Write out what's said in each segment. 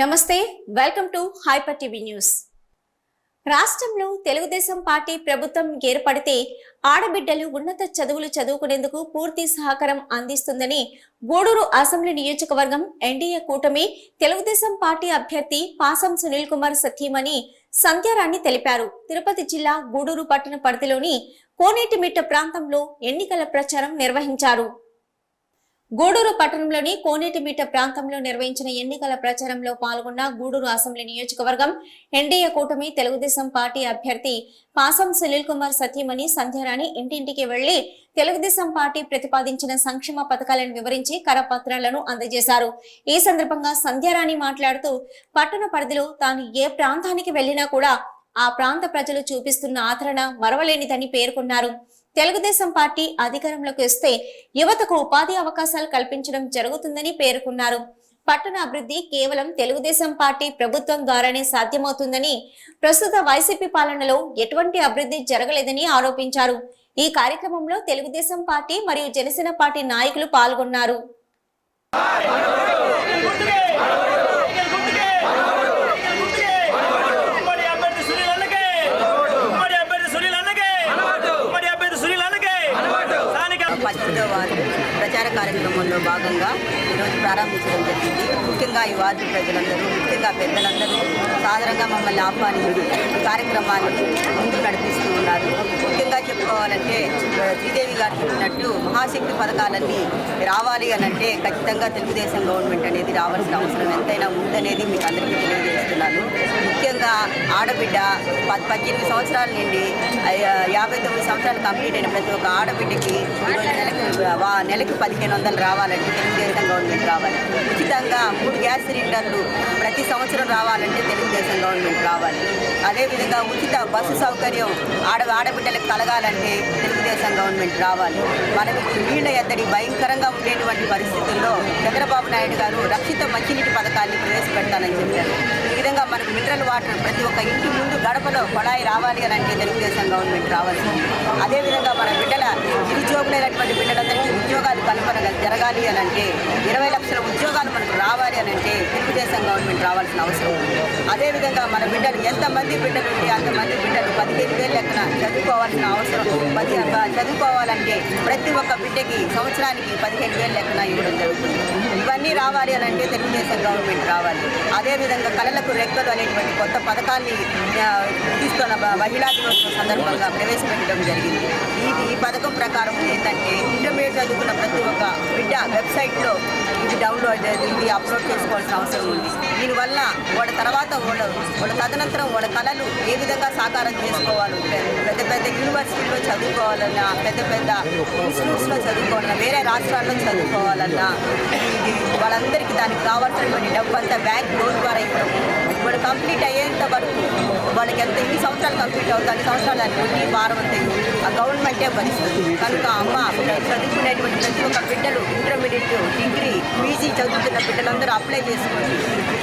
నమస్తే, welcome to hyper TV news. రాష్ట్రంలో Telugu Desam party ప్రభుత్వం ఏర్పడితే ఆడబిడ్డలు ఉన్నత చదువులు చదువుకునేందుకు పూర్తి సహకారం అందిస్తుందని గూడూరు అసెంబ్లీ నియోజకవర్గం ఎన్డీఏ కూటమి తెలుగుదేశం పార్టీ అభ్యర్థి పాసం సునీల్ కుమార్ సతీమణి సంధ్యారాణి తెలిపారు. తిరుపతి జిల్లా గూడూరు పట్టణ పరిధిలోని కోనేటిమిట్ట ప్రాంతంలో ఎన్నికల ప్రచారం నిర్వహించారు. గూడూరు పట్టణంలోని కోనేటిమిట్ట ప్రాంతంలో నిర్వహించిన ఎన్నికల ప్రచారంలో పాల్గొన్న గూడూరు అసెంబ్లీ నియోజకవర్గం ఎన్డీఏ కూటమి తెలుగుదేశం పార్టీ అభ్యర్థి పాసం సునీల్ కుమార్ సతీమణి సంధ్యారాణి ఇంటింటికి వెళ్లి తెలుగుదేశం పార్టీ ప్రతిపాదించిన సంక్షేమ పథకాలను వివరించి కరపత్రాలను అందజేశారు. ఈ సందర్భంగా సంధ్యారాణి మాట్లాడుతూ పట్టణ పరిధిలో తాను ఏ ప్రాంతానికి వెళ్లినా కూడా ఆ ప్రాంత ప్రజలు చూపిస్తున్న ఆదరణ మరవలేనిదని పేర్కొన్నారు. తెలుగుదేశం పార్టీ అధికారంలోకి వస్తే యువతకు ఉపాధి అవకాశాలు కల్పించడం జరుగుతుందని పేర్కొన్నారు. పట్టణ అభివృద్ధి కేవలం తెలుగుదేశం పార్టీ ప్రభుత్వం ద్వారానే సాధ్యమవుతుందని, ప్రస్తుత వైసీపీ పాలనలో ఎటువంటి అభివృద్ధి జరగలేదని ఆరోపించారు. ఈ కార్యక్రమంలో తెలుగుదేశం పార్టీ మరియు జనసేన పార్టీ నాయకులు పాల్గొన్నారు. ప్రచార కార్యక్రమంలో భాగంగా ఈరోజు ప్రారంభించడం జరిగింది. ముఖ్యంగా ఈ వార్డు ప్రజలందరూ, ముఖ్యంగా పెద్దలందరూ సాధారణంగా మమ్మల్ని ఆహ్వానించి కార్యక్రమాన్ని ముందుకు నడిపిస్తూ ఉన్నారు. ముఖ్యంగా చెప్పుకోవాలంటే శ్రీదేవి గారు చెప్పినట్టు మహాశక్తి పథకాలన్నీ రావాలి అని అంటే ఖచ్చితంగా తెలుగుదేశం గవర్నమెంట్ అనేది రావాల్సిన అవసరం ఎంతైనా ఉందనేది మీకు అందరికీ తెలియజేస్తున్నాను. ముఖ్యంగా ఆడబిడ్డ 18 సంవత్సరాల నుండి 59 సంవత్సరాలు కంప్లీట్ అయిన ప్రతి ఒక్క ఆడబిడ్డకి ఈరోజు నెలకి 1500 రావాలంటే తెలుగుదేశం గవర్నమెంట్ రావాలి. ఉచితంగా 3 గ్యాస్ సిలిండర్లు ప్రతి సంవత్సరం రావాలంటే తెలుగుదేశం గవర్నమెంట్ రావాలి. అదేవిధంగా ఉచిత బస్సు సౌకర్యం ఆడబిడ్డలకు కలగాలంటే తెలుగుదేశం గవర్నమెంట్ రావాలి. మనకి నీళ్ల ఎద్దడి భయంకరంగా ఉండేటువంటి పరిస్థితుల్లో చంద్రబాబు నాయుడు గారు రక్షిత మంచినీటి పథకాన్ని ప్రవేశపెడతానని చెప్పారు. ఈ విధంగా మనకు మినరల్ వాటర్ ప్రతి ఒక్క ఇంటి ముందు గడపలో కొళాయి రావాలి అని అంటే తెలుగుదేశం గవర్నమెంట్ రావాలి. అదేవిధంగా మన బిడ్డల నిరుద్యోగులైనటువంటి బిడ్డలందరికీ ఉద్యోగాలు కల్పన జరగాలి అని అంటే 20 లక్షల ఉద్యోగాలు మనకు రావాలి అని అంటే తెలుగుదేశం గవర్నమెంట్ రావాల్సిన అవసరం ఉంది. అదేవిధంగా మన బిడ్డలు ఎంతమంది బిడ్డలు ఉంటే అంతమంది బిడ్డలు 15,000 లెక్కన చదువుకోవాల్సిన అవసరం. చదువుకోవాలంటే ప్రతి ఒక్క బిడ్డకి సంవత్సరానికి 15,000 లెక్కన ఇవ్వడం జరుగుతుంది. ఇవన్నీ రావాలి అని అంటే తెలుగుదేశం గవర్నమెంట్ రావాలి. అదేవిధంగా కళలకు రెక్కలు అనేటువంటి కొత్త పథకాన్ని తీసుకున్న మహిళా దినోత్సవం సందర్భంగా ప్రవేశపెట్టడం జరిగింది. ఈ పథకం ప్రకారం ఏంటంటే ఇంటర్మీడియట్ చదువుకున్న ప్రతి ఒక్క బిడ్డ వెబ్సైట్లో ఇది అప్లోడ్ చేసుకోవాల్సిన అవసరం ఉంది. దీనివల్ల వాళ్ళ తర్వాత వాళ్ళ తదనంతరం వాళ్ళ కళలు ఏ విధంగా సాకారం చేసుకోవాలి, పెద్ద పెద్ద యూనివర్సిటీలో చదువుకోవాలన్నా, పెద్ద పెద్ద ఇన్స్టిట్యూట్స్లో చదువుకోవాలన్నా, వేరే రాష్ట్రాల్లో చదువుకోవాలన్నా వాళ్ళందరికీ దానికి కావాల్సినటువంటి డబ్బు అంతా బ్యాంక్ లోన్ ద్వారా ఇవ్వడం, వాళ్ళు కంప్లీట్ అయ్యేంత వరకు వాళ్ళకి ఎన్ని సంవత్సరాలు కంప్లీట్ అవుతుంది అన్ని సంవత్సరాలు దానికి వడ్డీ భారం అంతే ఆ గవర్నమెంటే భరిస్తుంది. కనుక అమ్మ చదువుకునేటువంటి ప్రతి ఒక్క బిడ్డలు ఇంటర్మీడియట్, డిగ్రీ, పీజీ చదువుతున్న బిడ్డలందరూ అప్లై చేసుకోండి.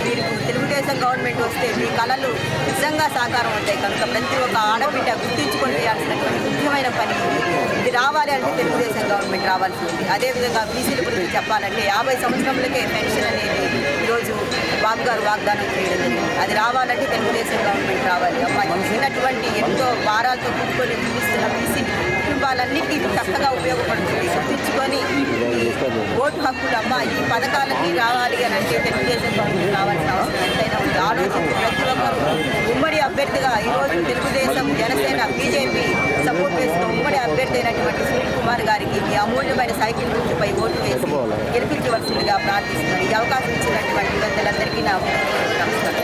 మీరు తెలుగుదేశం గవర్నమెంట్ వస్తే మీ కళలు నిజంగా సాకారం అవుతాయి. కనుక ప్రతి ఒక్క ఆడబిడ్డ గుర్తించుకొని చేయాల్సినటువంటి ముఖ్యమైన పని ఇది రావాలి అంటే తెలుగుదేశం గవర్నమెంట్ రావాల్సి ఉంది. అదేవిధంగా బీసీల గురించి చెప్పాలంటే 50 సంవత్సరములకే పెన్షన్ అనేది ఈరోజు బాబు గారు వాగ్దానం చేయడం జరిగింది. అది రావాలంటే తెలుగుదేశం గవర్నమెంట్ రావాలి. అమ్మ ఇచ్చినటువంటి ఎంతో భారాలతో కూడుకొని చూపిస్తున్న బీసీ కుటుంబాలన్నిటికీ చక్కగా ఉపయోగపడుతుంది. గుర్తించుకొని ఓటు హక్కులు అమ్మ ఈ పథకాలన్నీ రావాలి అని అంటే తెలుగుదేశం గవర్నమెంట్ రావాల్సిన అవసరం ఎంతైనా ఉంది. ఆలోచించి ప్రతి ఒక్కరు ఉమ్మడి అభ్యర్థిగా ఈరోజు తెలుగుదేశం, జనసేన, బీజేపీ సపోర్ట్ చేసిన ఉమ్మడి అభ్యర్థి అయినటువంటి సునీల్ కుమార్ గారికి ఈ అమూల్యమైన సైకిల్ గుర్తుపై ఓటు వేసి గెలిపించవలసిందిగా ప్రార్థిస్తున్నారు. ఈ అవకాశం ఇచ్చినటువంటి పెద్దలందరికీ నా నమస్కారం.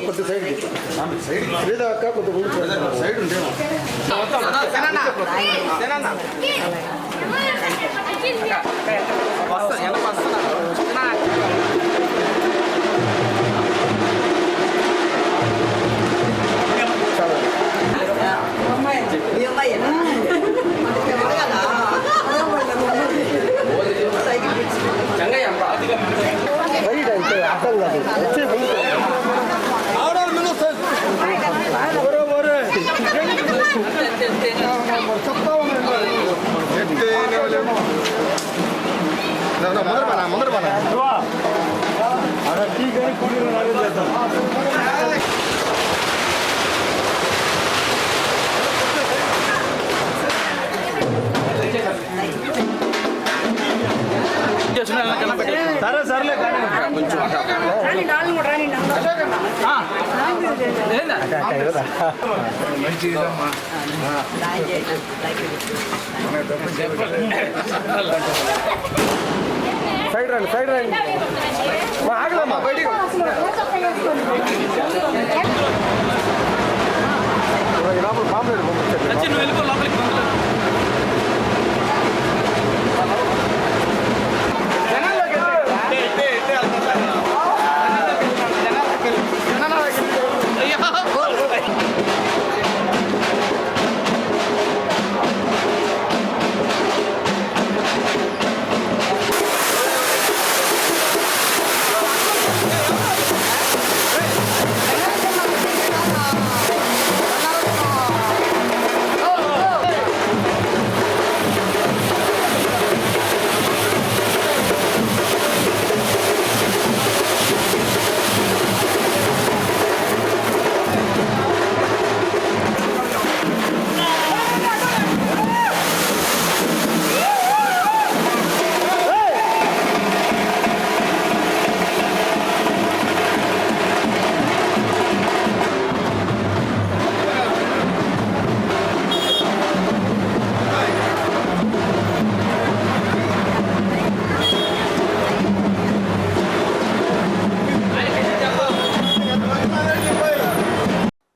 కొద్ది సైడ్ లేదా అక్క కొద్ది సైడ్ ఉంటే సైడ్ అంటే అర్థం కాదు వచ్చే ముందర సరే సర్లే కొంచెం సైడ్ రండి ఆగలమ్మా బయటికి పాంప్లెట్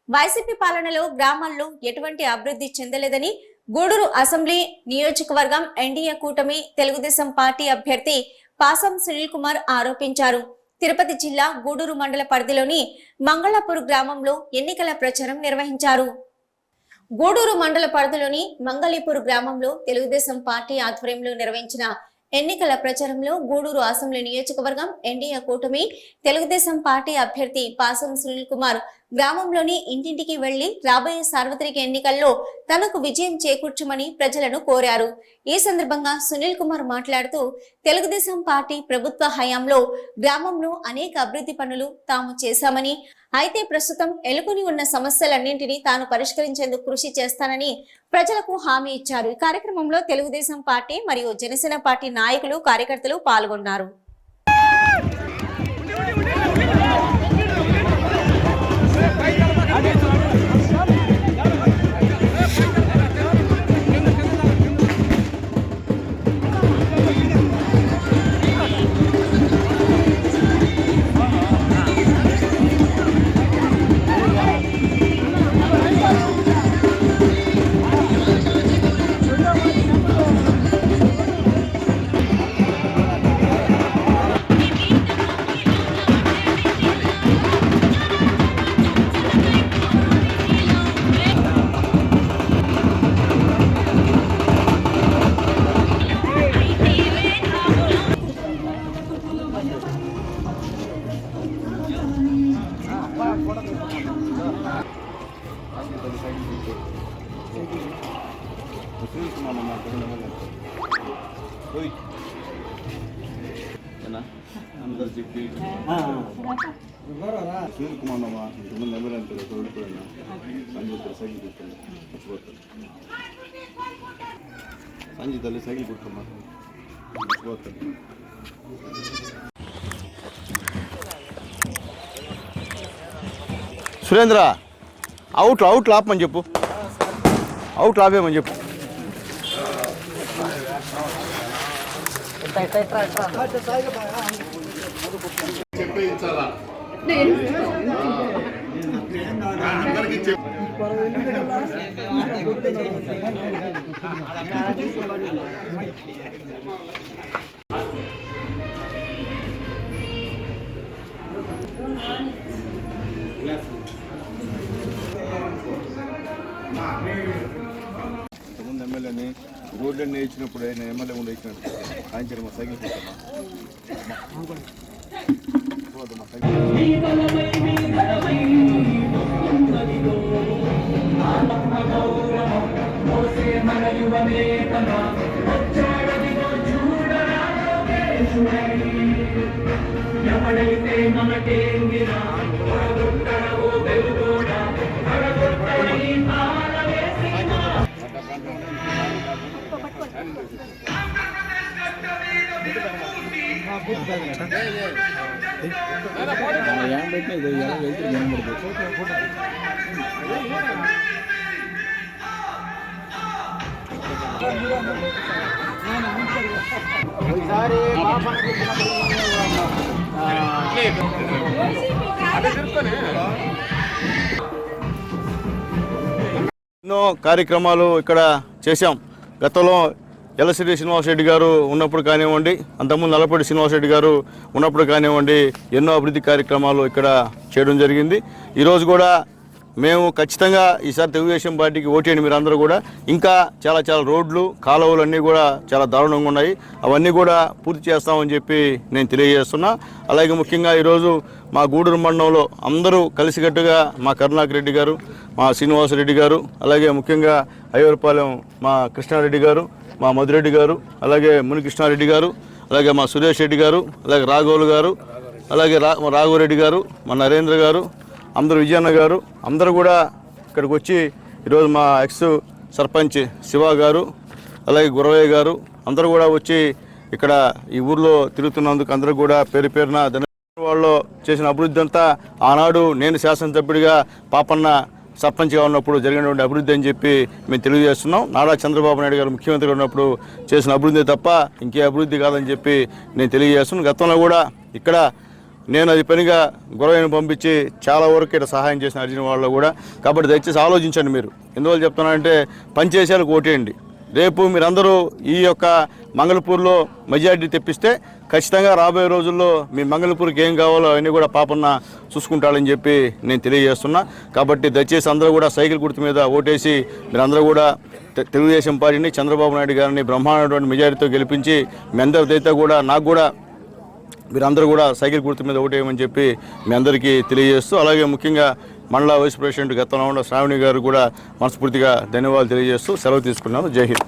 వైసీపీ పాలనలో గ్రామాల్లో ఎటువంటి అభివృద్ధి చెందలేదని గూడూరు అసెంబ్లీ నియోజకవర్గం ఎన్డీఏ కూటమి తెలుగుదేశం పార్టీ అభ్యర్థి పాసం సునీల్ కుమార్ ఆరోపించారు. తిరుపతి జిల్లా గూడూరు మండల పరిధిలోని మంగళాపూర్ గ్రామంలో ఎన్నికల ప్రచారం నిర్వహించారు. గూడూరు మండల పరిధిలోని మంగళీపూర్ గ్రామంలో తెలుగుదేశం పార్టీ ఆధ్వర్యంలో నిర్వహించిన ఎన్నికల ప్రచారంలో గూడూరు అసెంబ్లీ నియోజకవర్గం ఎన్డీఏ కూటమి తెలుగుదేశం పార్టీ అభ్యర్థి పాసం సునీల్ కుమార్ గ్రామంలోని ఇంటింటికి వెళ్లి రాబోయే సార్వత్రిక ఎన్నికల్లో తనకు విజయం చేకూర్చమని ప్రజలను కోరారు. ఈ సందర్భంగా సునీల్ కుమార్ మాట్లాడుతూ తెలుగుదేశం పార్టీ ప్రభుత్వ హయాంలో గ్రామంలో అనేక అభివృద్ధి పనులు తాము చేశామని, అయితే ప్రస్తుతం ఎలుకొని ఉన్న సమస్యలన్నింటినీ తాను పరిష్కరించేందుకు కృషి చేస్తానని ప్రజలకు హామీ ఇచ్చారు. ఈ కార్యక్రమంలో తెలుగుదేశం పార్టీ మరియు జనసేన పార్టీ నాయకులు, కార్యకర్తలు పాల్గొన్నారు. అందరు చెప్పి సునీల్ కుమార్ అమ్మా ఇంతమంది ఎమ్మెల్యేంతో తోడుకోయినా సంజయ్ సైకిల్ కూర్చోండి మర్చిపోతాను సంజయ్ తల్లి సైకిల్ కూర్చోమ్మా మర్చిపోతాను సురేంద్ర అవుట్ ఆపమని చెప్పు అవుట్ ఆపేయమని చెప్పు చెప్పేయించాలా ఇంతకుముందు ఎమ్మెల్యేని రోడ్లన్నీ వేయించినప్పుడు ఆయన ఎమ్మెల్యే కూడా వేసినట్టు ఆయన చెప్పి మా సైకిల్ మా సైకిల్ ఎన్నో కార్యక్రమాలు ఇక్కడ చేశాం. గతంలో ఎల్లసిరి శ్రీనివాసరెడ్డి గారు ఉన్నప్పుడు కానివ్వండి, అంతకుముందు నల్లపూడి శ్రీనివాసరెడ్డి గారు ఉన్నప్పుడు కానివ్వండి, ఎన్నో అభివృద్ధి కార్యక్రమాలు ఇక్కడ చేయడం జరిగింది. ఈరోజు కూడా మేము ఖచ్చితంగా ఈసారి తెలుగుదేశం పార్టీకి ఓటేయండి మీరు అందరూ కూడా. ఇంకా చాలా రోడ్లు కాలువలు అన్నీ కూడా చాలా దారుణంగా ఉన్నాయి. అవన్నీ కూడా పూర్తి చేస్తామని చెప్పి నేను తెలియజేస్తున్నా. అలాగే ముఖ్యంగా ఈరోజు మా గూడూరు మండలంలో అందరూ కలిసికట్టుగా మా కరుణాకర్ రెడ్డి గారు, మా శ్రీనివాసరెడ్డి గారు, అలాగే ముఖ్యంగా అయ్యూరుపాలెం మా కృష్ణారెడ్డి గారు, మా మధురెడ్డి గారు, అలాగే మునికృష్ణారెడ్డి గారు, అలాగే మా సురేష్ రెడ్డి గారు, అలాగే రాఘవులు గారు, అలాగే రాఘవరెడ్డి గారు, మా నరేంద్ర గారు, అందరూ విజయన్న గారు అందరూ కూడా ఇక్కడికి వచ్చి ఈరోజు మా ఎక్స్ సర్పంచ్ శివ గారు, అలాగే గురవయ్య గారు అందరూ కూడా వచ్చి ఇక్కడ ఈ ఊర్లో తిరుగుతున్నందుకు అందరూ కూడా పేరు పేరున వాళ్ళు చేసిన అభివృద్ధి అంతా ఆనాడు నేను శాసనసభ్యుడిగా పాపన్న సర్పంచ్గా ఉన్నప్పుడు జరిగినటువంటి అభివృద్ధి అని చెప్పి మేము తెలియజేస్తున్నాం. నారా చంద్రబాబు నాయుడు గారు ముఖ్యమంత్రిగా ఉన్నప్పుడు చేసిన అభివృద్ధి తప్ప ఇంకే అభివృద్ధి కాదని చెప్పి నేను తెలియజేస్తున్నాను. గతంలో కూడా ఇక్కడ నేను అది పనిగా గొడవను పంపించి చాలా వరకు ఇక్కడ సహాయం చేసిన అర్జున వాళ్ళు కూడా. కాబట్టి దయచేసి ఆలోచించండి మీరు. ఎందువల్ల చెప్తున్నానంటే పనిచేసేలకు ఓటేయండి. రేపు మీరందరూ ఈ యొక్క మంగళపూర్లో మెజారిటీ తెప్పిస్తే ఖచ్చితంగా రాబోయే రోజుల్లో మీ మంగళపూర్కి ఏం కావాలో అవన్నీ కూడా పాపన్న చూసుకుంటాడని చెప్పి నేను తెలియజేస్తున్నా. కాబట్టి దయచేసి అందరూ కూడా సైకిల్ గుర్తు మీద ఓటేసి మీరందరూ కూడా తెలుగుదేశం పార్టీని చంద్రబాబు నాయుడు గారిని బ్రహ్మాండమైన మెజారిటీతో గెలిపించి మీ అందరితో కూడా నాకు కూడా మీరందరూ కూడా సైకిల్ గుర్తు మీద ఓటేయమని చెప్పి మీ అందరికీ తెలియజేస్తూ, అలాగే ముఖ్యంగా మండల వైస్ ప్రెసిడెంట్ గతంలో ఉన్న శ్రావణి గారు కూడా మనస్ఫూర్తిగా ధన్యవాదాలు తెలియజేస్తూ సెలవు తీసుకున్నాను. జై హింద్.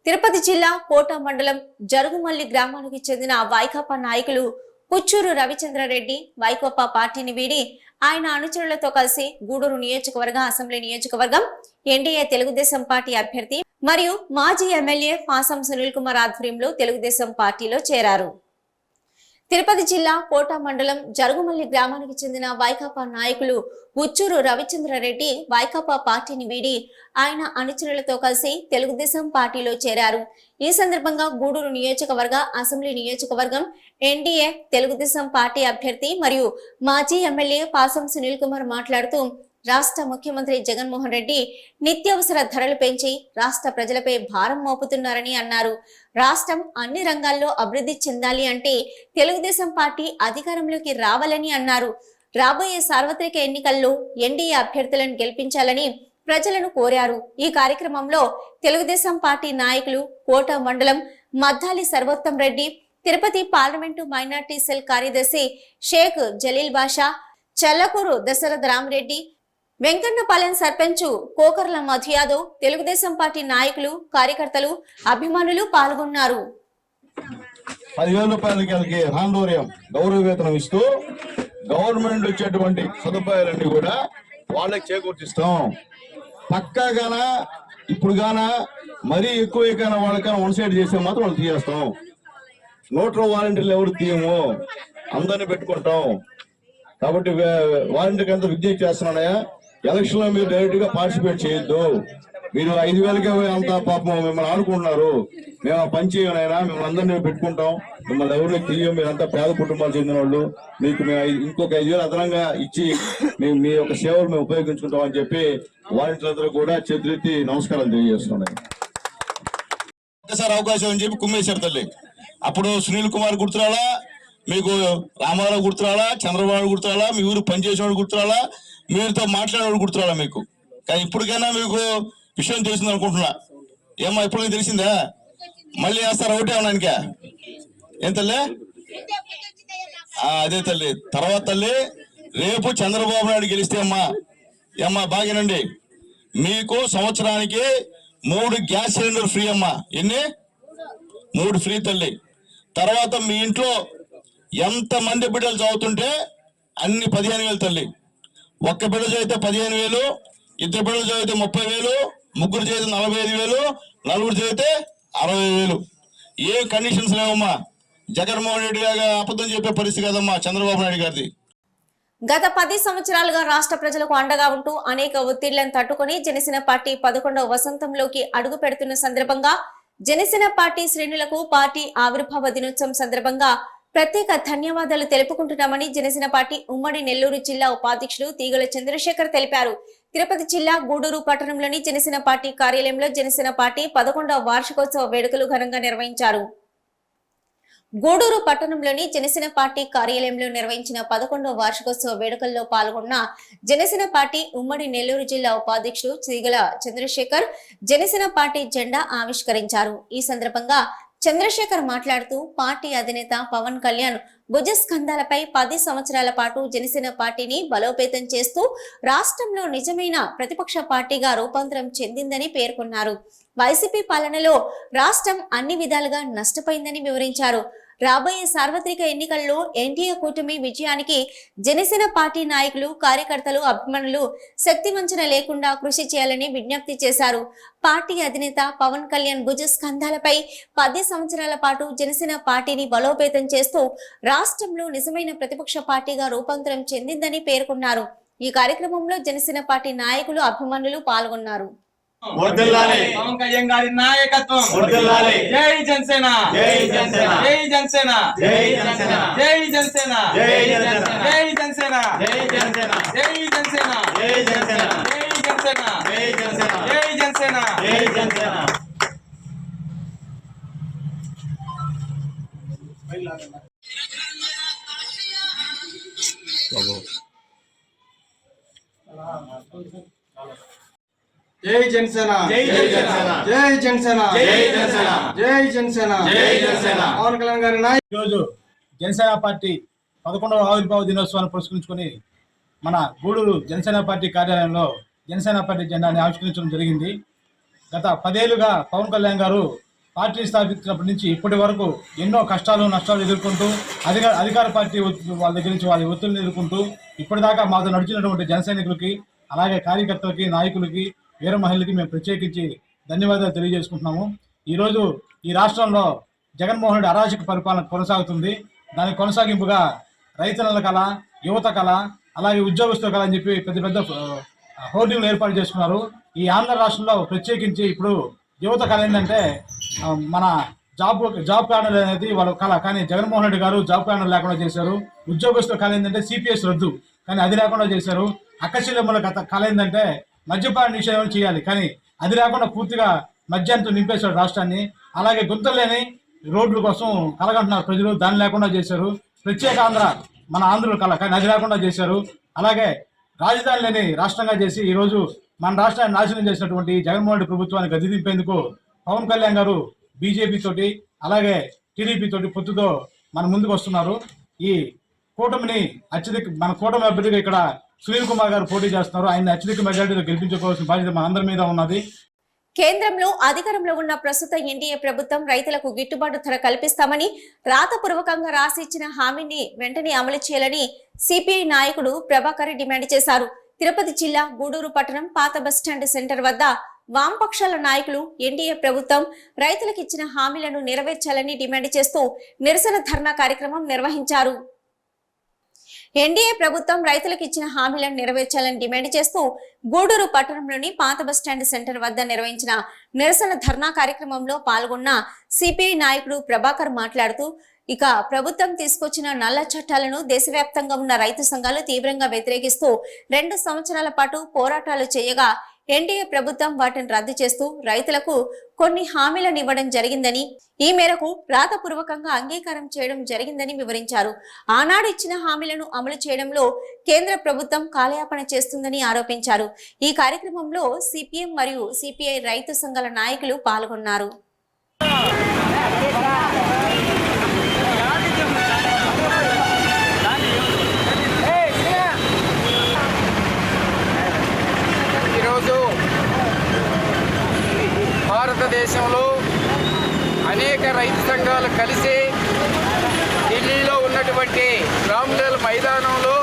తిరుపతి జిల్లా కోట మండలం జరుగుమల్లి గ్రామానికి చెందిన వైకాపా నాయకులు పుచ్చూరు రవిచంద్రారెడ్డి వైకాపా పార్టీని వీడి ఆయన అనుచరులతో కలిసి గూడూరు నియోజకవర్గ అసెంబ్లీ నియోజకవర్గం ఎన్డీఏ తెలుగుదేశం పార్టీ అభ్యర్థి మరియు మాజీ ఎమ్మెల్యే పాసం సునీల్ కుమార్ ఆధ్వర్యంలో తెలుగుదేశం పార్టీలో చేరారు. తిరుపతి జిల్లా కోట మండలం జరుగుమల్లి గ్రామానికి చెందిన వైకాపా నాయకులు ఉచ్చూరు రవిచంద్రారెడ్డి వైకాపా పార్టీని వీడి ఆయన అనుచరులతో కలిసి తెలుగుదేశం పార్టీలో చేరారు. ఈ సందర్భంగా గూడూరు నియోజకవర్గ అసెంబ్లీ నియోజకవర్గం ఎన్డీఏ తెలుగుదేశం పార్టీ అభ్యర్థి మరియు మాజీ ఎమ్మెల్యే పాసం సునీల్ కుమార్ మాట్లాడుతూ, రాష్ట్ర ముఖ్యమంత్రి జగన్మోహన్ రెడ్డి నిత్యావసర ధరలు పెంచి రాష్ట్ర ప్రజలపై భారం మోపుతున్నారని అన్నారు. రాష్ట్రం అన్ని రంగాల్లో అభివృద్ధి చెందాలి అంటే తెలుగుదేశం పార్టీ అధికారంలోకి రావాలని అన్నారు. రాబోయే సార్వత్రిక ఎన్నికల్లో ఎన్డీఏ అభ్యర్థులను గెలిపించాలని ప్రజలను కోరారు. ఈ కార్యక్రమంలో తెలుగుదేశం పార్టీ నాయకులు కోట మండలం Maddali Sarvottam Reddy, Tirupati parliament minority cell కార్యదర్శి షేక్ జలీల్ బాషా, చల్లకూరు దశరథ రామరెడ్డి, వెంకన్నపాలెం సర్పంచ్ కోకర్ల మధు యాదవ్, తెలుగుదేశం పార్టీ నాయకులు, కార్యకర్తలు, అభిమానులు పాల్గొన్నారు. 10,000 రూపాయలకి హాండోరియం గౌరవ వేతనం ఇస్తూ గవర్నమెంట్ వచ్చేటువంటి సదుపాయాలన్నీ కూడా వాళ్ళకి చేకూర్చిస్తాం. పక్కాగాన ఇప్పుడు గాన మరీ ఎక్కువ వాళ్ళకైనా వన్ సైడ్ చేస్తే మాత్రం వాళ్ళు తీయేస్తాం. నోట్లో వాలంటీర్లు ఎవరు తీయము, అందరినీ పెట్టుకుంటాం. కాబట్టి వాలంటీర్కి అంతా విజ్ఞప్తి చేస్తున్నానయ్యా, ఎలక్షన్ లో మీరు డైరెక్ట్ గా పార్టిసిపేట్ చేయొద్దు. మీరు 5,000కే అంత పాపం మిమ్మల్ని ఆడుకుంటున్నారు. మేము ఆ పని చేయనైనా మిమ్మల్ని అందరినీ పెట్టుకుంటాం, మిమ్మల్ని ఎవరిని తీయం, మీరంతా పేద కుటుంబాలు చెందిన వాళ్ళు, మీకు మేము ఇంకొక 5,000 అదనంగా ఇచ్చి మేము మీ యొక్క సేవలు మేము ఉపయోగించుకుంటాం అని చెప్పి వాలంటీర్లందరూ కూడా చేతులెత్తి నమస్కారం తెలియజేస్తున్నాయి. ఒకసారి అవకాశం అని చెప్పి కుమ్మేశారు తల్లి. అప్పుడు సునీల్ కుమార్ గుర్తురాలా, మీకు రామారావు గుర్తురాలా, చంద్రబాబు గుర్తురాలా, మీ ఊరు పనిచేసేవాడు గుర్తురాలా, మీరుతో మాట్లాడేవాడు గుర్తురాలా మీకు. కానీ ఇప్పటికైనా మీకు విషయం తెలిసింది అనుకుంటున్నా. ఏమో ఇప్పటికీ తెలిసిందా? మళ్ళీ వేస్తారు ఒకటే ఉన్నానిక. ఏం తల్లి? అదే తల్లి. తర్వాత తల్లి, రేపు చంద్రబాబు నాయుడు గెలిస్తే అమ్మా బాగేనండి, మీకు సంవత్సరానికి 3 గ్యాస్ సిలిండర్ ఫ్రీ అమ్మా. ఎన్ని? 3 ఫ్రీ తల్లి. తర్వాత మీ ఇంట్లో ఎంత మంది బిడ్డలు చదువుతుంటే అన్ని 15,000 తల్లి. ఒక్క బిడ్డ చదివితే 15,000, 2 బిడ్డలు చదివితే 30,000, 3 చదివితే 45,000, 4 చదివితే 60,000. ఏ కండిషన్స్ లేవమ్మా. జగన్మోహన్ రెడ్డి గారు అబద్ధం చెప్పే పరిస్థితి కదమ్మా చంద్రబాబు నాయుడు గారిది. గత 10 సంవత్సరాలుగా రాష్ట్ర ప్రజలకు అండగా ఉంటూ అనేక ఒత్తిళ్లను తట్టుకుని జనసేన పార్టీ 11వ వసంతంలోకి అడుగు పెడుతున్న సందర్భంగా జనసేన పార్టీ శ్రేణులకు పార్టీ ఆవిర్భావ దినోత్సవం సందర్భంగా ప్రత్యేక ధన్యవాదాలు తెలుపుకుంటున్నామని జనసేన పార్టీ ఉమ్మడి నెల్లూరు జిల్లా ఉపాధ్యక్షుడు తీగల చంద్రశేఖర్ తెలిపారు. తిరుపతి జిల్లా గూడూరు పట్టణంలోని జనసేన పార్టీ కార్యాలయంలో జనసేన పార్టీ 11వ వార్షికోత్సవ వేడుకలు ఘనంగా నిర్వహించారు. గూడూరు పట్టణంలోని జనసేన పార్టీ కార్యాలయంలో నిర్వహించిన 11వ వార్షికోత్సవ వేడుకల్లో పాల్గొన్న జనసేన పార్టీ ఉమ్మడి నెల్లూరు జిల్లా ఉపాధ్యక్షుడు తీగల చంద్రశేఖర్ జనసేన పార్టీ జెండా ఆవిష్కరించారు. ఈ సందర్భంగా చంద్రశేఖర్ మాట్లాడుతూ పార్టీ అధినేత పవన్ కళ్యాణ్ భుజస్కంధాలపై 10 సంవత్సరాల పాటు జనసేన పార్టీని బలోపేతం చేస్తూ రాష్ట్రంలో నిజమైన ప్రతిపక్ష పార్టీగా రూపాంతరం చెందిందని పేర్కొన్నారు. వైసీపీ పాలనలో రాష్ట్రం అన్ని విధాలుగా నష్టపోయిందని వివరించారు. రాబోయే సార్వత్రిక ఎన్నికల్లో ఎన్డీఏ కూటమి విజయానికి జనసేన పార్టీ నాయకులు, కార్యకర్తలు, అభిమానులు శక్తివంచన లేకుండా కృషి చేయాలని విజ్ఞప్తి చేశారు. పార్టీ అధినేత పవన్ కళ్యాణ్ భుజస్కంధాలపై 10 సంవత్సరాల పాటు జనసేన పార్టీని బలోపేతం చేస్తూ రాష్ట్రంలో నిజమైన ప్రతిపక్ష పార్టీగా రూపాంతరం చెందిందని పేర్కొన్నారు. ఈ కార్యక్రమంలో జనసేన పార్టీ నాయకులు, అభిమానులు పాల్గొన్నారు. పవన్ కళ్యాణ్ గారి నాయకత్వం. జై జనసేన, జై జనసేన, జై జనసేన, జై జనసేన, జై జనసేన, జై జనసేన, జై జనసేన, జై జనసేన, జై జనసేన, జై జనసేన, జై జనసేన, జై జనసేన, జై జనసేన, జై జనసేన. జై జనసేన, జై జనసేన, జై జనసేన, జై జనసేన, జై జనసేన, జై జనసేన. పవన్ కళ్యాణ్ గారి ఈరోజు జనసేన పార్టీ 11వ ఆవిర్భావ దినోత్సవాన్ని పురస్కరించుకొని మన గూడూరు జనసేన పార్టీ కార్యాలయంలో జనసేన పార్టీ జెండాని ఆవిష్కరించడం జరిగింది. గత 10 ఏళ్లుగా పవన్ కళ్యాణ్ గారు పార్టీ స్థాపించినప్పటి నుంచి ఇప్పటి వరకు ఎన్నో కష్టాలు, నష్టాలు ఎదుర్కొంటూ అధికార పార్టీ వాళ్ళ దగ్గర నుంచి వాళ్ళ ఒత్తిడిని ఎదుర్కొంటూ ఇప్పటిదాకా మాతో నడిచినటువంటి జన సైనికులకి, అలాగే కార్యకర్తలకి, నాయకులకి, వీర మహిళలకి మేము ప్రత్యేకించి ధన్యవాదాలు తెలియజేసుకుంటున్నాము. ఈరోజు ఈ రాష్ట్రంలో జగన్మోహన్ రెడ్డి అరాచక పరిపాలన కొనసాగుతుంది. దానికి కొనసాగింపుగా రైతన్నల కళ, యువత కళ, అలాగే ఉద్యోగస్తుల కళ అని చెప్పి పెద్ద పెద్ద హోర్డింగ్లు ఏర్పాటు చేసుకున్నారు. ఈ ఆంధ్ర రాష్ట్రంలో ప్రత్యేకించి ఇప్పుడు యువత కళ ఏంటంటే మన జాబ్ కార్డులు అనేది వాళ్ళ కళ. కానీ జగన్మోహన్ రెడ్డి గారు జాబ్ కార్డులు లేకుండా చేశారు. ఉద్యోగస్తుల కళ ఏంటంటే సిపిఎస్ రద్దు, కానీ అది లేకుండా చేశారు. అక్కచెల్లెమ్మల కళ ఏంటంటే మద్యపాన నిషేధం చేయాలి, కానీ అది లేకుండా పూర్తిగా మద్యంతో నింపేశారు రాష్ట్రాన్ని. అలాగే గుంతలేని రోడ్ల కోసం కలగంటున్నారు ప్రజలు, దాన్ని లేకుండా చేశారు. ప్రత్యేక ఆంధ్ర మన ఆంధ్రుల కళ, కానీ అది లేకుండా చేశారు. అలాగే రాజధాని లేని రాష్ట్రంగా చేసి ఈరోజు మన రాష్ట్రాన్ని నాశనం చేసినటువంటి జగన్మోహన్ రెడ్డి ప్రభుత్వాన్ని గద్దె దింపేందుకు పవన్ కళ్యాణ్ గారు బీజేపీ తోటి, అలాగే టీడీపీ తోటి పొత్తుతో మన ముందుకు వస్తున్నారు. ఈ కూటమిని మన కూటమి అభ్యర్థిగా ఇక్కడ సునీల్ కుమార్ గారు పోటీ చేస్తున్నారు. ఆయన అత్యధిక మెజారిటీలో గెలిపించుకోవాల్సిన బాధ్యత మన అందరి మీద ఉన్నది. కేంద్రంలో అధికారంలో ఉన్న ప్రస్తుత ఎన్డీఏ ప్రభుత్వం రైతులకు గిట్టుబాటు ధర కల్పిస్తామని రాతపూర్వకంగా రాసి ఇచ్చిన హామీని వెంటనే అమలు చేయాలని సిపిఐ నాయకుడు ప్రభాకర్ డిమాండ్ చేశారు. తిరుపతి జిల్లా గూడూరు పట్టణం పాత బస్టాండ్ సెంటర్ వద్ద వామపక్షాల నాయకులు ఎన్డీఏ ప్రభుత్వం రైతులకు ఇచ్చిన హామీలను నెరవేర్చాలని డిమాండ్ చేస్తూ నిరసన ధర్నా కార్యక్రమం నిర్వహించారు. ఎన్డీఏ ప్రభుత్వం రైతులకు ఇచ్చిన హామీలను నెరవేర్చాలని డిమాండ్ చేస్తూ గూడూరు పట్టణంలోని పాత బస్టాండ్ సెంటర్ వద్ద నిర్వహించిన నిరసన ధర్నా కార్యక్రమంలో పాల్గొన్న సిపిఐ నాయకుడు ప్రభాకర్ మాట్లాడుతూ ఇక ప్రభుత్వం తీసుకొచ్చిన నల్ల చట్టాలను దేశవ్యాప్తంగా ఉన్న రైతు సంఘాలు తీవ్రంగా వ్యతిరేకిస్తూ 2 సంవత్సరాల పాటు పోరాటాలు చేయగా ఎన్డీఏ ప్రభుత్వం వాటిని రద్దు చేస్తూ రైతులకు కొన్ని హామీలను ఇవ్వడం జరిగిందని, ఈ మేరకు రాతపూర్వకంగా అంగీకారం చేయడం జరిగిందని వివరించారు. ఆనాడు ఇచ్చిన హామీలను అమలు చేయడంలో కేంద్ర ప్రభుత్వం కాలయాపన చేస్తుందని ఆరోపించారు. ఈ కార్యక్రమంలో సిపిఎం మరియు సిపిఐ రైతు సంఘాల నాయకులు పాల్గొన్నారు. భారతదేశంలో అనేక రైతు సంఘాలు కలిసి ఢిల్లీలో ఉన్నటువంటి రామ్లీల మైదానంలో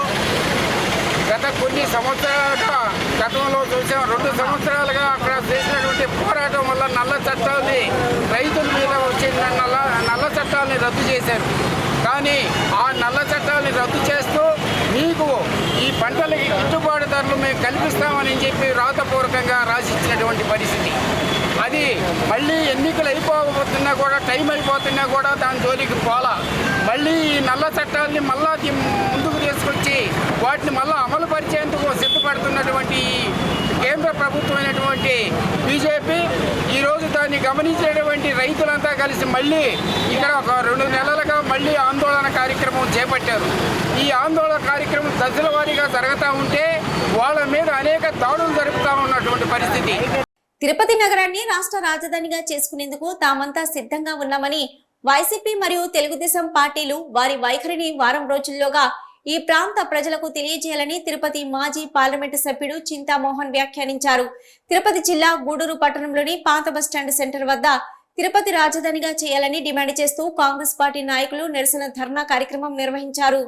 గత కొన్ని సంవత్సరాలుగా గతంలో చూసాం 2 సంవత్సరాలుగా అక్కడ చేసినటువంటి పోరాటం వల్ల నల్ల చట్టాలని రైతుల మీద వచ్చిన నల్ల చట్టాలని రద్దు చేశారు. కానీ ఆ నల్ల చట్టాలని రద్దు చేస్తూ మీకు ఈ పంటలకి గిట్టుబాటు ధరలు మేము కల్పిస్తామని చెప్పి రాతపూర్వకంగా రాసిచ్చినటువంటి పరిస్థితి. అది మళ్ళీ ఎన్నికలు అయిపోతున్నా కూడా టైం అయిపోతున్నా కూడా దాని జోలికి పోలా. మళ్ళీ ఈ నల్ల చట్టాలని మళ్ళా ముందుకు తీసుకొచ్చి వాటిని మళ్ళీ అమలు పరిచేందుకు సిద్ధపడుతున్నటువంటి కేంద్ర ప్రభుత్వమైనటువంటి బీజేపీ ఈరోజు దాన్ని గమనించేటువంటి రైతులంతా కలిసి మళ్ళీ ఇక్కడ ఒక 2 నెలలుగా మళ్ళీ ఆందోళన కార్యక్రమం చేపట్టారు. ఈ ఆందోళన కార్యక్రమం దశల వారీగా జరుగుతూ ఉంటే వాళ్ళ మీద అనేక దాడులు జరుపుతూ ఉన్నటువంటి పరిస్థితి. తిరుపతి నగరాన్ని రాష్ట్ర రాజధానిగా చేసుకునేందుకు తామంతా సిద్ధంగా ఉన్నామని వైసీపీ మరియు తెలుగుదేశం పార్టీలు వారి వైఖరిని వారం రోజుల్లోగా ఈ ప్రాంత ప్రజలకు తెలియజేయాలని తిరుపతి మాజీ పార్లమెంటు సభ్యుడు చింతామోహన్ వ్యాఖ్యానించారు. తిరుపతి జిల్లా గూడూరు పట్టణంలోని పాత బస్టాండ్ సెంటర్ వద్ద తిరుపతి రాజధానిగా చేయాలని డిమాండ్ చేస్తూ కాంగ్రెస్ పార్టీ నాయకులు నిరసన ధర్నా కార్యక్రమం నిర్వహించారు.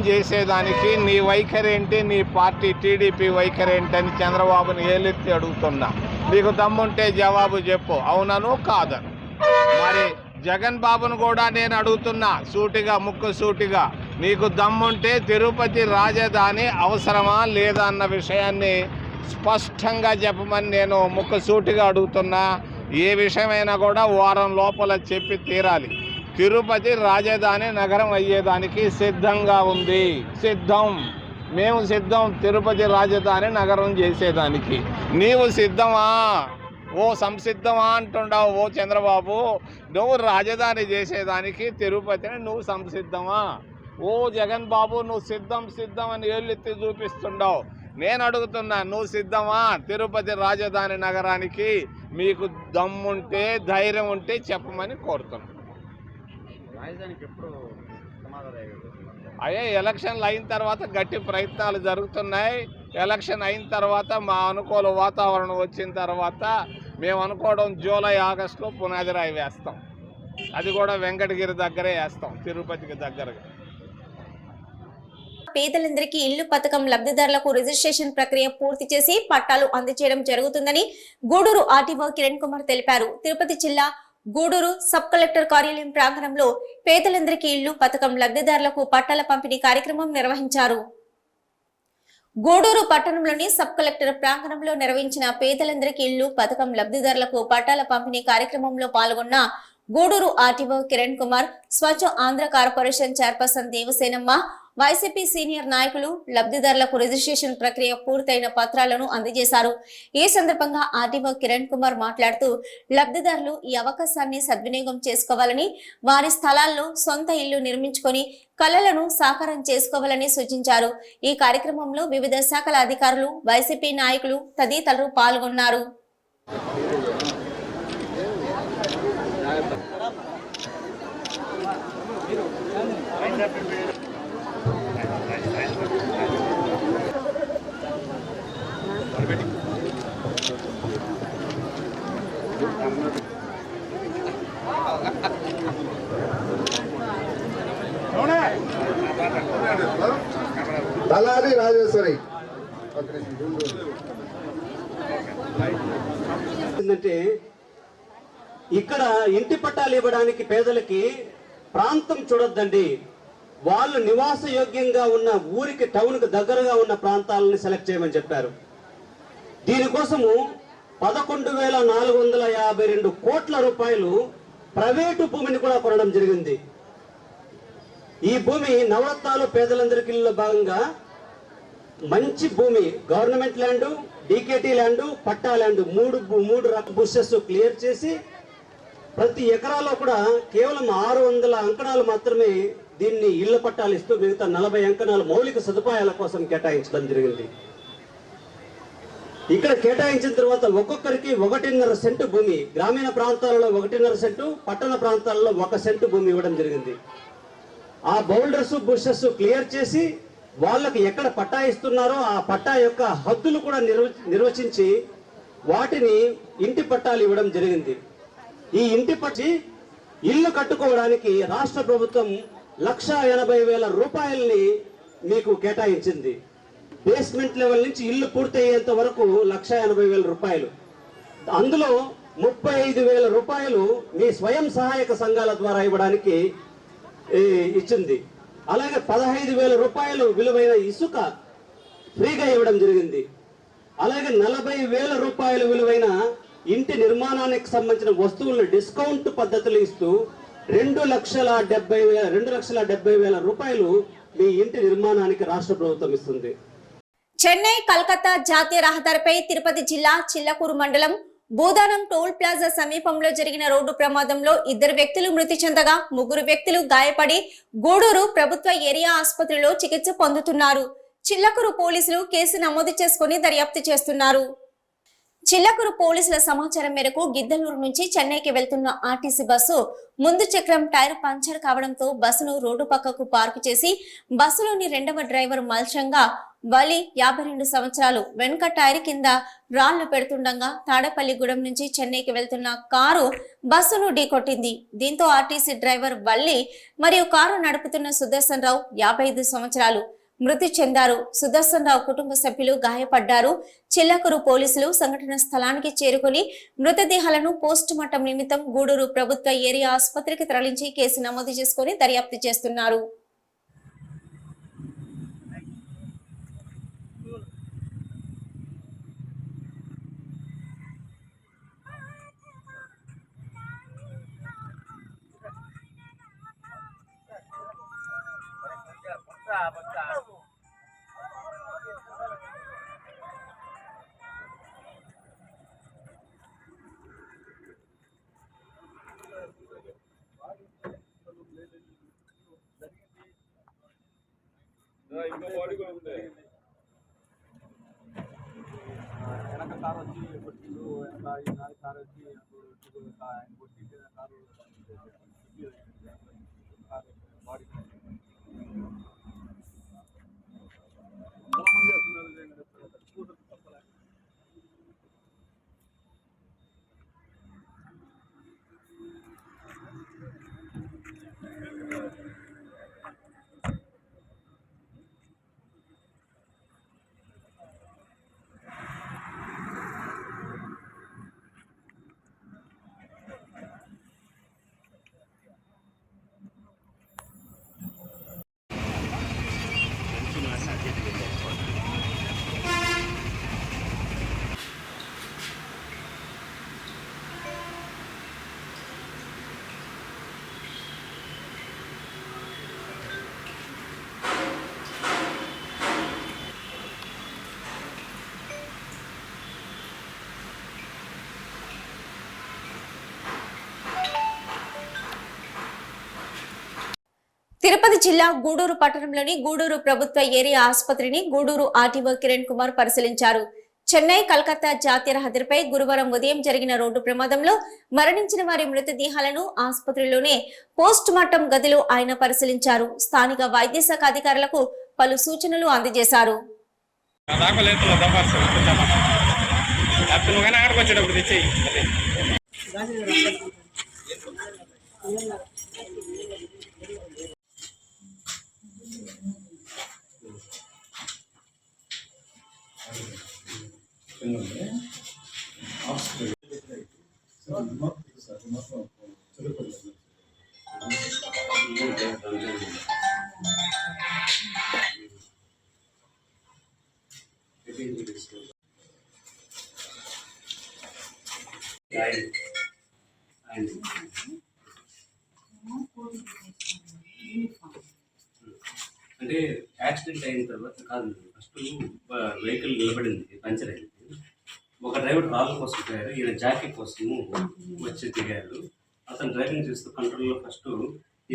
చేసేదానికి నీ వైఖరి ఏంటి, నీ పార్టీ టీడీపీ వైఖరి ఏంటని చంద్రబాబుని ఏలెత్తి అడుగుతున్నా. నీకు దమ్ముంటే జవాబు చెప్పు, అవునను కాదను. మరి జగన్ బాబును కూడా నేను అడుగుతున్నా సూటిగా, ముక్కు సూటిగా, నీకు దమ్ముంటే తిరుపతి రాజధాని అవసరమా లేదా అన్న విషయాన్ని స్పష్టంగా చెప్పమని నేను ముక్కు సూటిగా అడుగుతున్నా. ఏ విషయమైనా కూడా వారం లోపల చెప్పి తీరాలి. తిరుపతి రాజధాని నగరం అయ్యేదానికి సిద్ధంగా ఉంది. మేము సిద్ధం తిరుపతి రాజధాని నగరం చేసేదానికి. నీవు సిద్ధమా? ఓ సంసిద్ధమా అంటుండవు ఓ చంద్రబాబు. నువ్వు రాజధాని చేసేదానికి తిరుపతిని నువ్వు సంసిద్ధమా? ఓ జగన్ బాబు, నువ్వు సిద్ధం అని ఏళ్ళెత్తి చూపిస్తుండవు. నేను అడుగుతున్నా, నువ్వు సిద్ధమా తిరుపతి రాజధాని నగరానికి? మీకు దమ్ముంటే, ధైర్యం ఉంటే చెప్పమని కోరుతున్నా. అయ్యే ఎలక్షన్లు అయిన తర్వాత గట్టి ప్రయత్నాలు జరుగుతున్నాయి. ఎలక్షన్ అయిన తర్వాత మా అనుకూల వాతావరణం వచ్చిన తర్వాత మేము అనుకోవడం జూలై ఆగస్టులో పునాది రాయి వేస్తాం. అది కూడా వెంకటగిరి దగ్గరే వేస్తాం, తిరుపతికి దగ్గరగా. పేదలందరికీ ఇల్లు పథకం లబ్ధిదారులకు రిజిస్ట్రేషన్ ప్రక్రియ పూర్తి చేసి పట్టాలు అందజేయడం జరుగుతుందని గూడూరు ఆర్టీఓ కిరణ్ కుమార్ తెలిపారు. తిరుపతి జిల్లా గూడూరు సబ్ కలెక్టర్ కార్యాలయం ప్రాంగణంలో పేదలందరికీ ఇల్లు పథకం లబ్ధిదారులకు పట్టాల పంపిణీ కార్యక్రమం నిర్వహించారు. గూడూరు పట్టణంలోని సబ్ కలెక్టర్ ప్రాంగణంలో నిర్వహించిన పేదలందరికీ ఇల్లు పథకం లబ్ధిదారులకు పట్టాల పంపిణీ కార్యక్రమంలో పాల్గొన్న Gudur RTO Kiran Kumar, Swachh Andhra corporation chairperson Devasenamma, YCP senior నాయకులు లబ్ధిదారులకు రిజిస్ట్రేషన్ ప్రక్రియ పూర్తయిన పత్రాలను అందజేశారు. ఈ సందర్భంగా ఆర్టీఓ కిరణ్ కుమార్ మాట్లాడుతూ లబ్ధిదారులు ఈ అవకాశాన్ని సద్వినియోగం చేసుకోవాలని, వారి స్థలాల్లో సొంత ఇల్లు నిర్మించుకొని కలలను సాకారం చేసుకోవాలని సూచించారు. ఈ కార్యక్రమంలో వివిధ శాఖల అధికారులు, వైసీపీ నాయకులు తదితరులు పాల్గొన్నారు. మల్లాది రాజేశ్వరి. ఏంటంటే ఇక్కడ ఇంటి పట్టాలు ఇవ్వడానికి పేదలకి ప్రాంతం చూడొద్దండి, వాళ్ళు నివాస యోగ్యంగా ఉన్న ఊరికి టౌన్కి దగ్గరగా ఉన్న ప్రాంతాలను సెలెక్ట్ చేయమని చెప్పారు. దీనికోసము 11,452 కోట్ల రూపాయలు ప్రైవేటు భూమిని కూడా కొనడం జరిగింది. ఈ భూమి నవరత్నాలు పేదలందరికీ భాగంగా మంచి భూమి, గవర్నమెంట్ ల్యాండ్, డీకేటీ ల్యాండ్, పట్టా ల్యాండ్, మూడు బుషెస్ క్లియర్ చేసి ప్రతి ఎకరాలో కూడా కేవలం 600 అంకణాలు మాత్రమే దీన్ని ఇళ్ల పట్టాలు ఇస్తూ మిగతా 40 అంకణాలు మౌలిక సదుపాయాల కోసం కేటాయించడం జరిగింది. ఇక్కడ కేటాయించిన తర్వాత ఒక్కొక్కరికి 1.5 సెంటు భూమి, గ్రామీణ ప్రాంతాలలో 1.5 సెంటు, పట్టణ ప్రాంతాలలో 1 సెంటు భూమి ఇవ్వడం జరిగింది. ఆ బౌల్డర్స్ బుషెస్ క్లియర్ చేసి వాళ్ళకి ఎక్కడ పట్టా ఇస్తున్నారో ఆ పట్టా యొక్క హద్దులు కూడా నిర్వచించి వాటిని ఇంటి పట్టాలు ఇవ్వడం జరిగింది. ఈ ఇంటి పట్టి ఇల్లు కట్టుకోవడానికి రాష్ట్ర ప్రభుత్వం 1,80,000 రూపాయలని మీకు కేటాయించింది. బేస్మెంట్ లెవెల్ నుంచి ఇల్లు పూర్తయ్యేంత వరకు 1,80,000 రూపాయలు. అందులో 35,000 రూపాయలు మీ స్వయం సహాయక సంఘాల ద్వారా ఇవ్వడానికి ఇచ్చింది. అలాగే 15,000 రూపాయలు విలువైన ఇసుక ఫ్రీగా ఇవ్వడం జరిగింది. అలాగే 40,000 రూపాయలు విలువైన ఇంటి నిర్మాణానికి సంబంధించిన వస్తువులను డిస్కౌంట్ పద్ధతులు ఇస్తూ 2,70,000 రూపాయలు మీ ఇంటి నిర్మాణానికి రాష్ట్ర ప్రభుత్వం ఇస్తుంది. చెన్నై కల్కత్తా జాతీయ రహదారిపై తిరుపతి జిల్లా చిల్లకూరు మండలం భూదానం టోల్ ప్లాజా సమీపంలో జరిగిన రోడ్డు ప్రమాదంలో 2 వ్యక్తులు మృతి చెందగా 3 వ్యక్తులు గాయపడి గూడూరు ప్రభుత్వ ఏరియా ఆసుపత్రిలో చికిత్స పొందుతున్నారు. చిల్లకూరు పోలీసులు కేసు నమోదు చేసుకుని దర్యాప్తు చేస్తున్నారు. చిల్లకూరు పోలీసుల సమాచారం మేరకు గిద్దలూరు నుంచి చెన్నైకి వెళ్తున్న ఆర్టీసీ బస్సు ముందు చక్రం టైర్ పంచర్ కావడంతో బస్సును రోడ్డు పక్కకు పార్కు చేసి బస్సులోని 2వ డ్రైవర్ మల్చంగా వలి 52 సంవత్సరాలు వెనుక టైర్ కింద రాళ్లు పెడుతుండగా తాడేపల్లిగూడెం నుంచి చెన్నైకి వెళ్తున్న కారు బస్సును ఢీకొట్టింది. దీంతో ఆర్టీసీ డ్రైవర్ వల్లి మరియు కారు నడుపుతున్న సుదర్శన్ రావు 55 సంవత్సరాలు మృతి చెందారు. సుదర్శన్ రావు కుటుంబ సభ్యులు గాయపడ్డారు. చిల్లకూరు పోలీసులు సంఘటన స్థలానికి చేరుకుని మృతదేహాలను పోస్ట్ మార్టం నిమిత్తం గూడూరు ప్రభుత్వ ఏరియా ఆసుపత్రికి తరలించి కేసు నమోదు చేసుకుని దర్యాప్తు చేస్తున్నారు. ఇంకో బాడీ కూడా ఉంది. వెనక కారు వచ్చి కొట్టిండు, వెనక ఈ కారు వచ్చి ఆయన కొట్టి కారు బాడీ తిరుపతి జిల్లా గూడూరు పట్టణంలోని గూడూరు ప్రభుత్వ ఏరియా ఆసుపత్రిని గూడూరు ఆర్టీఓ కిరణ్ కుమార్ పరిశీలించారు. చెన్నై కల్కత్తా జాతీయ రహదారిపై గురువారం ఉదయం జరిగిన రోడ్డు ప్రమాదంలో మరణించిన వారి మృతదేహాలను ఆసుపత్రిలోనే పోస్ట్ మార్టం గదిలో ఆయన పరిశీలించారు. స్థానిక వైద్య శాఖ అధికారులకు పలు సూచనలు అందజేశారు. అంటే యాక్సిడెంట్ అయిన తర్వాత కాదు, ఫస్ట్ వెహికల్ నిలబడింది, పంచర్ అయింది. ఒక డ్రైవర్ రాళ్ళ కోసం పోయారు, ఈయన జాకీ కోసము వచ్చి దిగారు. అతను డ్రైవింగ్ చేస్తూ కంట్రోల్లో ఫస్ట్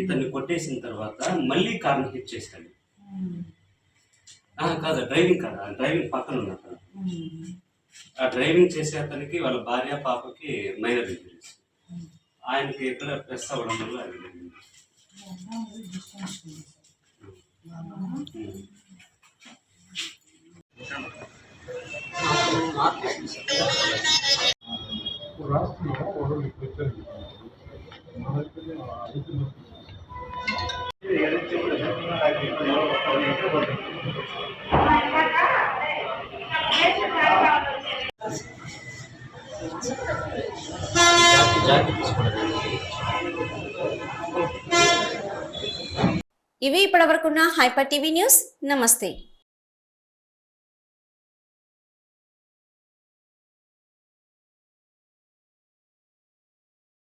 ఇతన్ని కొట్టేసిన తర్వాత మళ్ళీ కార్ని హిట్ చేశాడు. కాదు, డ్రైవింగ్ కాదు, డ్రైవింగ్ పక్కన ఉన్న అతను. ఆ డ్రైవింగ్ చేసే అతనికి వాళ్ళ భార్య పాపకి మైనర్ ఇంజరీస్, ఆయనకి ఎక్కడ ప్రెస్ అవ్వడం వల్ల అది ఇవి ఇప్పటివరకున్న హైపర్ టీవీ న్యూస్. నమస్తే.